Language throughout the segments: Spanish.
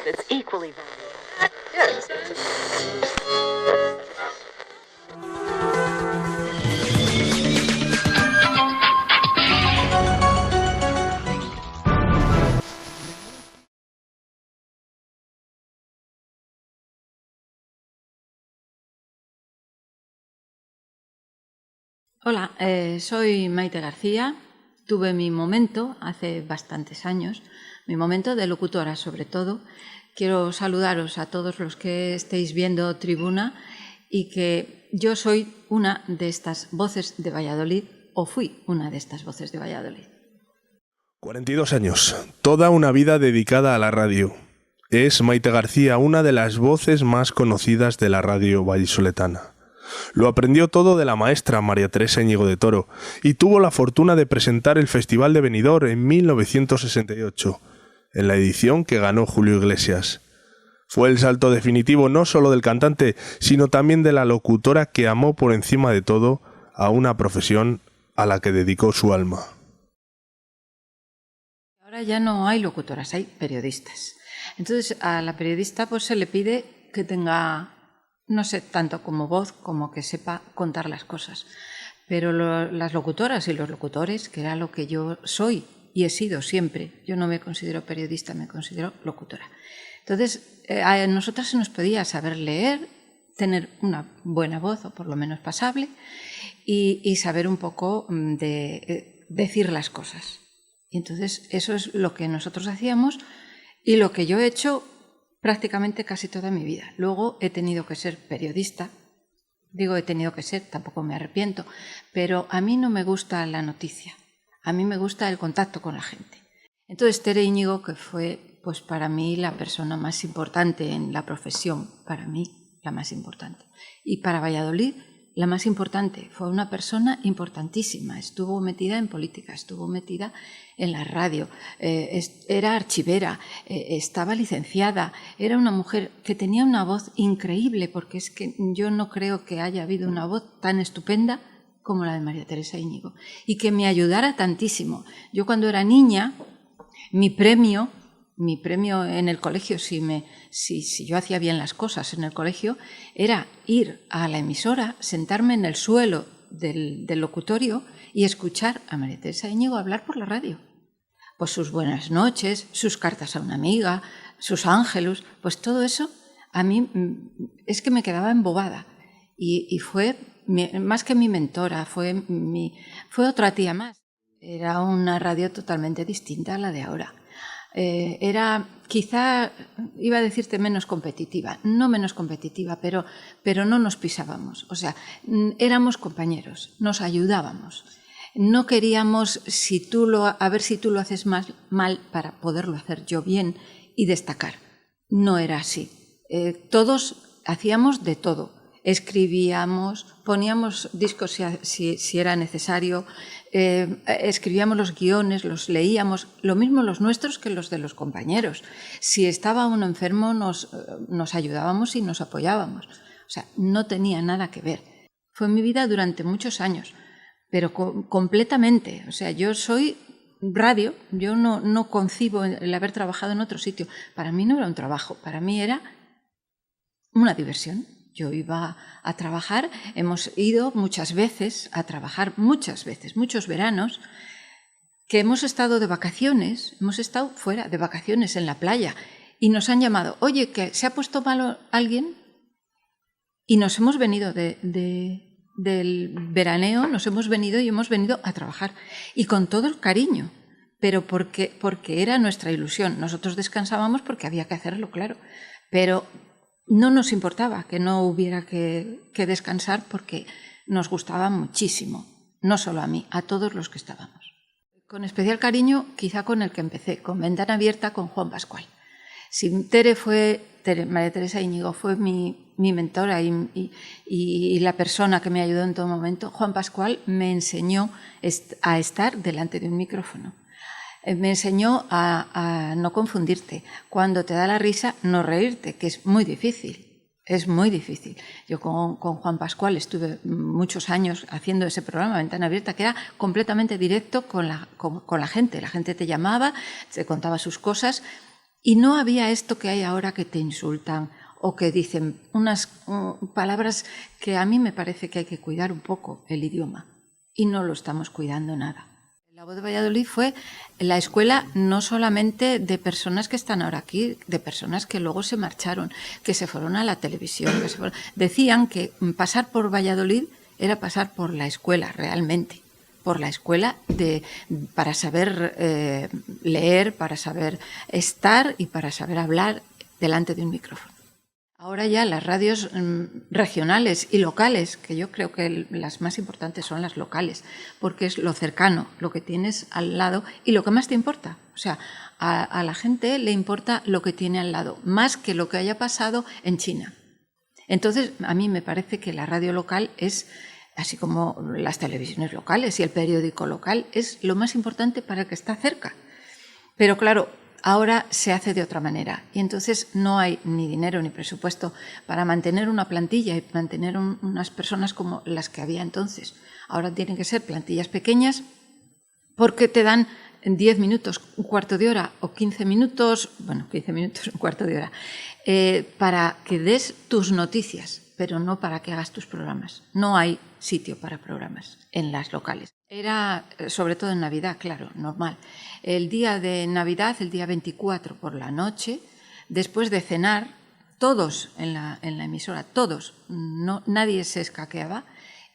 That's equally valuable. Yes. Hola, soy Maite García. Tuve mi momento hace bastantes años, mi momento de locutora sobre todo. Quiero saludaros a todos los que estéis viendo Tribuna y que yo soy una de estas voces de Valladolid, o fui una de estas voces de Valladolid. 42 años, toda una vida dedicada a la radio. Es Maite García una de las voces más conocidas de la radio vallisoletana. Lo aprendió todo de la maestra María Teresa Íñigo de Toro y tuvo la fortuna de presentar el Festival de Benidorm en 1968, en la edición que ganó Julio Iglesias. Fue el salto definitivo no solo del cantante, sino también de la locutora que amó por encima de todo a una profesión a la que dedicó su alma. Ahora ya no hay locutoras, hay periodistas. Entonces a la periodista pues se le pide que tenga, no sé, tanto como voz como que sepa contar las cosas. Pero las locutoras y los locutores, que era lo que yo soy y he sido siempre, yo no me considero periodista, me considero locutora. Entonces, a nosotras se nos podía saber leer, tener una buena voz, o por lo menos pasable, y saber un poco de decir las cosas. Y entonces, eso es lo que nosotros hacíamos y lo que yo he hecho prácticamente casi toda mi vida. Luego he tenido que ser periodista. Digo he tenido que ser, tampoco me arrepiento, pero a mí no me gusta la noticia. A mí me gusta el contacto con la gente. Entonces Tere Íñigo, que fue pues para mí la persona más importante en la profesión, para mí la más importante. Y para Valladolid la más importante, fue una persona importantísima, estuvo metida en política, estuvo metida en la radio, era archivera, estaba licenciada, era una mujer que tenía una voz increíble, porque es que yo no creo que haya habido una voz tan estupenda como la de María Teresa Íñigo, y que me ayudara tantísimo. Yo cuando era niña, mi premio en el colegio, si yo hacía bien las cosas en el colegio, era ir a la emisora, sentarme en el suelo del locutorio y escuchar a María Teresa Íñigo hablar por la radio. Pues sus buenas noches, sus cartas a una amiga, sus ángelus, pues todo eso a mí es que me quedaba embobada. Y fue, más que mi mentora, fue otra tía más. Era una radio totalmente distinta a la de ahora. Era quizá, iba a decirte menos competitiva, no menos competitiva, pero no nos pisábamos, o sea, éramos compañeros, nos ayudábamos. No queríamos a ver si tú lo haces mal para poderlo hacer yo bien y destacar. No era así. Todos hacíamos de todo. Escribíamos, poníamos discos si era necesario, escribíamos los guiones, los leíamos, lo mismo los nuestros que los de los compañeros. Si estaba uno enfermo nos ayudábamos y nos apoyábamos. O sea, no tenía nada que ver. Fue mi vida durante muchos años, pero completamente. O sea, yo soy radio, yo no concibo el haber trabajado en otro sitio. Para mí no era un trabajo, para mí era una diversión. Yo iba a trabajar, hemos ido muchas veces a trabajar, muchas veces, muchos veranos, que hemos estado de vacaciones, hemos estado fuera de vacaciones en la playa y nos han llamado, oye, que se ha puesto malo alguien, y nos hemos venido del veraneo, nos hemos venido y hemos venido a trabajar, y con todo el cariño, pero porque era nuestra ilusión. Nosotros descansábamos porque había que hacerlo, claro, pero no nos importaba que no hubiera que descansar porque nos gustaba muchísimo, no solo a mí, a todos los que estábamos. Con especial cariño, quizá con el que empecé, con Ventana Abierta, con Juan Pascual. Si María Teresa Íñigo fue mi mentora y la persona que me ayudó en todo momento, Juan Pascual me enseñó a estar delante de un micrófono. Me enseñó a no confundirte. Cuando te da la risa, no reírte, que es muy difícil. Es muy difícil. Yo con Juan Pascual estuve muchos años haciendo ese programa, Ventana Abierta, que era completamente directo con la gente. La gente te llamaba, te contaba sus cosas Y no había esto que hay ahora que te insultan o que dicen unas palabras que a mí me parece que hay que cuidar un poco el idioma y no lo estamos cuidando nada. La Voz de Valladolid fue la escuela no solamente de personas que están ahora aquí, de personas que luego se marcharon, que se fueron a la televisión. Decían que pasar por Valladolid era pasar por la escuela realmente, por la escuela para saber leer, para saber estar y para saber hablar delante de un micrófono. Ahora ya las radios regionales y locales, que yo creo que las más importantes son las locales, porque es lo cercano, lo que tienes al lado y lo que más te importa. O sea, a la gente le importa lo que tiene al lado, más que lo que haya pasado en China. Entonces, a mí me parece que la radio local es, así como las televisiones locales y el periódico local, es lo más importante para el que está cerca. Pero claro, ahora se hace de otra manera y entonces no hay ni dinero ni presupuesto para mantener una plantilla y mantener unas personas como las que había entonces. Ahora tienen que ser plantillas pequeñas porque te dan 10 minutos, un cuarto de hora o 15 minutos, bueno, 15 minutos, un cuarto de hora, para que des tus noticias, pero no para que hagas tus programas. No hay sitio para programas en las locales. Era, sobre todo en Navidad, claro, normal. El día de Navidad, el día 24 por la noche, después de cenar, todos en la emisora, todos, nadie se escaqueaba,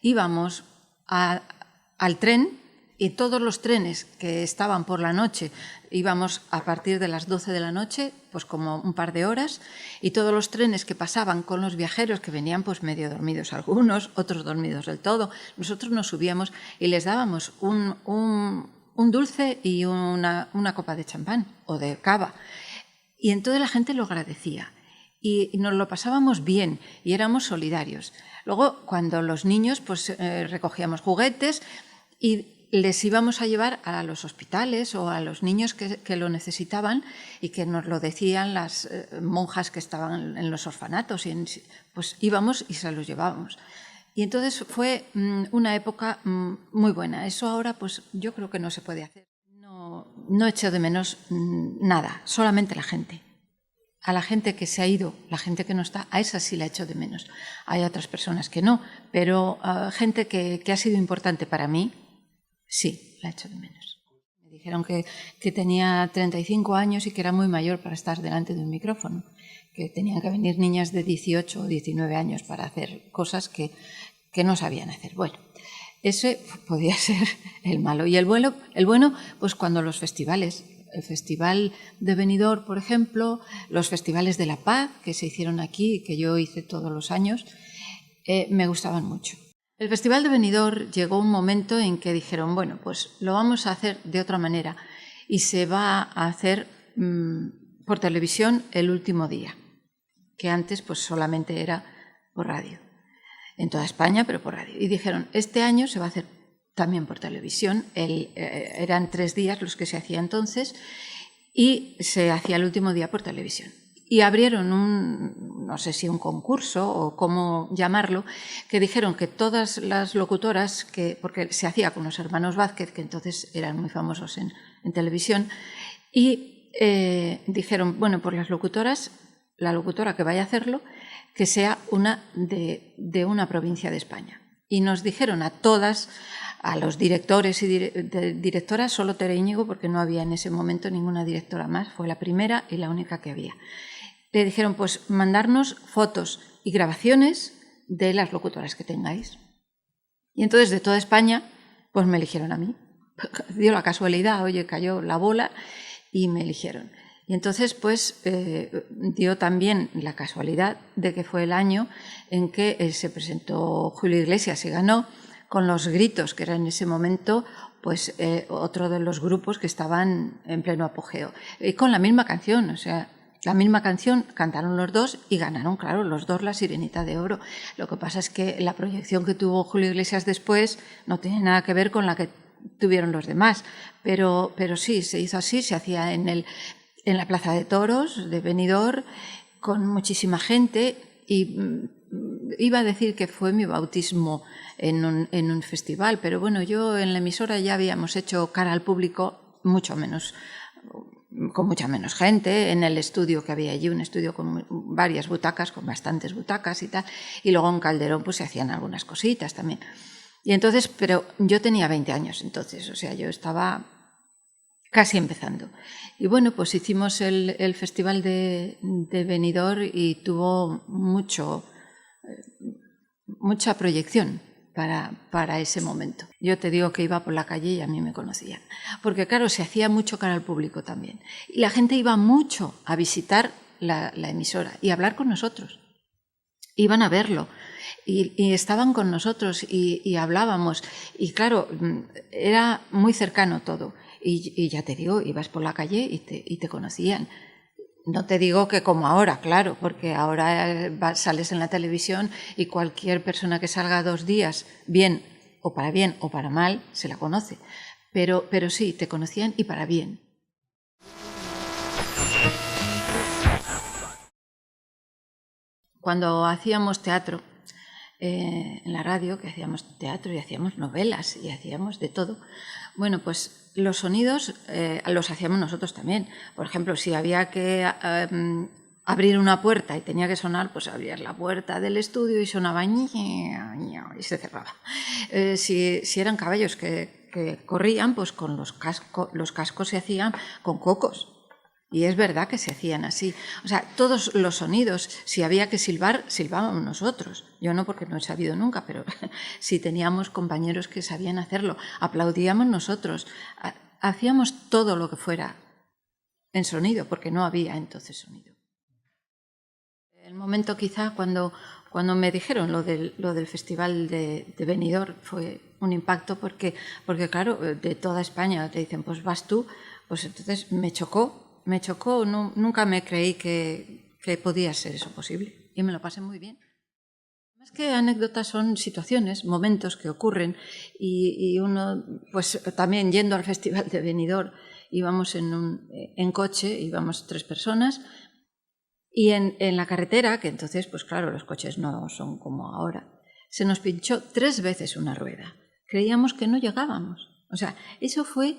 íbamos al tren y todos los trenes que estaban por la noche íbamos a partir de las 12 de la noche, pues como un par de horas, y todos los trenes que pasaban con los viajeros que venían pues medio dormidos algunos, otros dormidos del todo, nosotros nos subíamos y les dábamos un dulce y una copa de champán o de cava. Y entonces la gente lo agradecía y nos lo pasábamos bien y éramos solidarios. Luego, cuando los niños pues recogíamos juguetes y les íbamos a llevar a los hospitales o a los niños que lo necesitaban y que nos lo decían las monjas que estaban en los orfanatos, pues íbamos y se los llevábamos. Y entonces fue una época muy buena. Eso ahora pues yo creo que no se puede hacer. No echo de menos nada, solamente la gente. A la gente que se ha ido, la gente que no está, a esa sí la echo de menos. Hay otras personas que no, pero gente que ha sido importante para mí, sí, la echo de menos. Me dijeron que tenía 35 años y que era muy mayor para estar delante de un micrófono, que tenían que venir niñas de 18 o 19 años para hacer cosas que no sabían hacer. Bueno, ese podía ser el malo. Y el bueno, pues cuando los festivales, el Festival de Benidorm, por ejemplo, los festivales de la paz que se hicieron aquí, que yo hice todos los años, me gustaban mucho. El Festival de Benidorm llegó un momento en que dijeron, bueno, pues lo vamos a hacer de otra manera y se va a hacer por televisión el último día, que antes pues solamente era por radio, en toda España, pero por radio. Y dijeron, este año se va a hacer también por televisión, eran 3 días los que se hacía entonces y se hacía el último día por televisión. Y abrieron no sé si un concurso o cómo llamarlo, que dijeron que todas las locutoras, porque se hacía con los hermanos Vázquez, que entonces eran muy famosos en televisión, y dijeron, bueno, pues las locutoras, la locutora que vaya a hacerlo, que sea una de una provincia de España. Y nos dijeron a todas, a los directores y directoras, solo Tere Íñigo, porque no había en ese momento ninguna directora más, fue la primera y la única que había. Le dijeron, pues mandarnos fotos y grabaciones de las locutoras que tengáis. Y entonces de toda España, pues me eligieron a mí. Dio la casualidad, oye, cayó la bola y me eligieron. Y entonces, pues, dio también la casualidad de que fue el año en que se presentó Julio Iglesias y ganó, con Los Gritos, que era en ese momento pues otro de los grupos que estaban en pleno apogeo. Y con la misma canción, o sea, la misma canción cantaron los dos y ganaron, claro, los dos La Sirenita de Oro. Lo que pasa es que la proyección que tuvo Julio Iglesias después no tiene nada que ver con la que tuvieron los demás. Pero sí, se hizo así, se hacía en la Plaza de Toros de Benidorm con muchísima gente y iba a decir que fue mi bautismo en un festival, pero bueno, yo en la emisora ya habíamos hecho cara al público mucho menos con mucha menos gente, en el estudio que había allí, un estudio con varias butacas, con bastantes butacas y tal, y luego en Calderón pues se hacían algunas cositas también. Y entonces, pero yo tenía 20 años entonces, o sea, yo estaba casi empezando. Y bueno, pues hicimos el festival de Benidorm y tuvo mucha proyección para ese momento. Yo te digo que iba por la calle y a mí me conocían. Porque claro, se hacía mucho cara al público también. Y la gente iba mucho a visitar la emisora y a hablar con nosotros. Iban a verlo. Y estaban con nosotros y hablábamos. Y claro, era muy cercano todo. Y ya te digo, ibas por la calle y te conocían. No te digo que como ahora, claro, porque ahora sales en la televisión y cualquier persona que salga 2 días, bien o para mal, se la conoce. Pero sí, te conocían y para bien. Cuando hacíamos teatro en la radio, que hacíamos teatro y hacíamos novelas y hacíamos de todo, bueno, pues los sonidos los hacíamos nosotros también. Por ejemplo, si había que abrir una puerta y tenía que sonar, pues abrías la puerta del estudio y sonaba y se cerraba. Si eran caballos que corrían, pues con los cascos se hacían con cocos. Y es verdad que se hacían así. O sea, todos los sonidos, si había que silbar, silbábamos nosotros. Yo no, porque no he sabido nunca, pero si teníamos compañeros que sabían hacerlo, aplaudíamos nosotros. Hacíamos todo lo que fuera en sonido, porque no había entonces sonido. El momento quizá cuando me dijeron lo del festival de Benidorm fue un impacto porque claro, de toda España te dicen, pues vas tú, pues entonces me chocó, nunca me creí que podía ser eso posible y me lo pasé muy bien. Más que anécdotas son situaciones, momentos que ocurren y uno, pues también yendo al festival de Benidorm, íbamos en coche, íbamos 3 personas y en la carretera, que entonces, pues claro, los coches no son como ahora, se nos pinchó 3 veces una rueda. Creíamos que no llegábamos. O sea, eso fue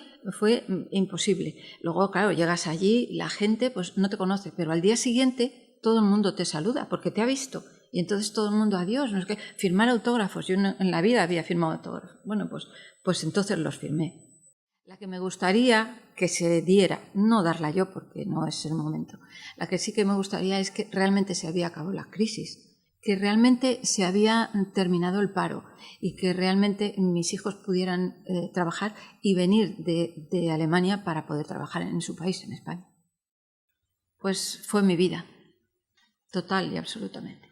imposible. Luego, claro, llegas allí, la gente pues no te conoce, pero al día siguiente todo el mundo te saluda porque te ha visto. Y entonces todo el mundo, adiós, no es que firmar autógrafos. Yo en la vida había firmado autógrafos. Bueno, pues entonces los firmé. La que me gustaría que se diera, no darla yo porque no es el momento, la que sí que me gustaría es que realmente se había acabado la crisis, que realmente se había terminado el paro y que realmente mis hijos pudieran trabajar y venir de Alemania para poder trabajar en su país, en España. Pues fue mi vida, total y absolutamente.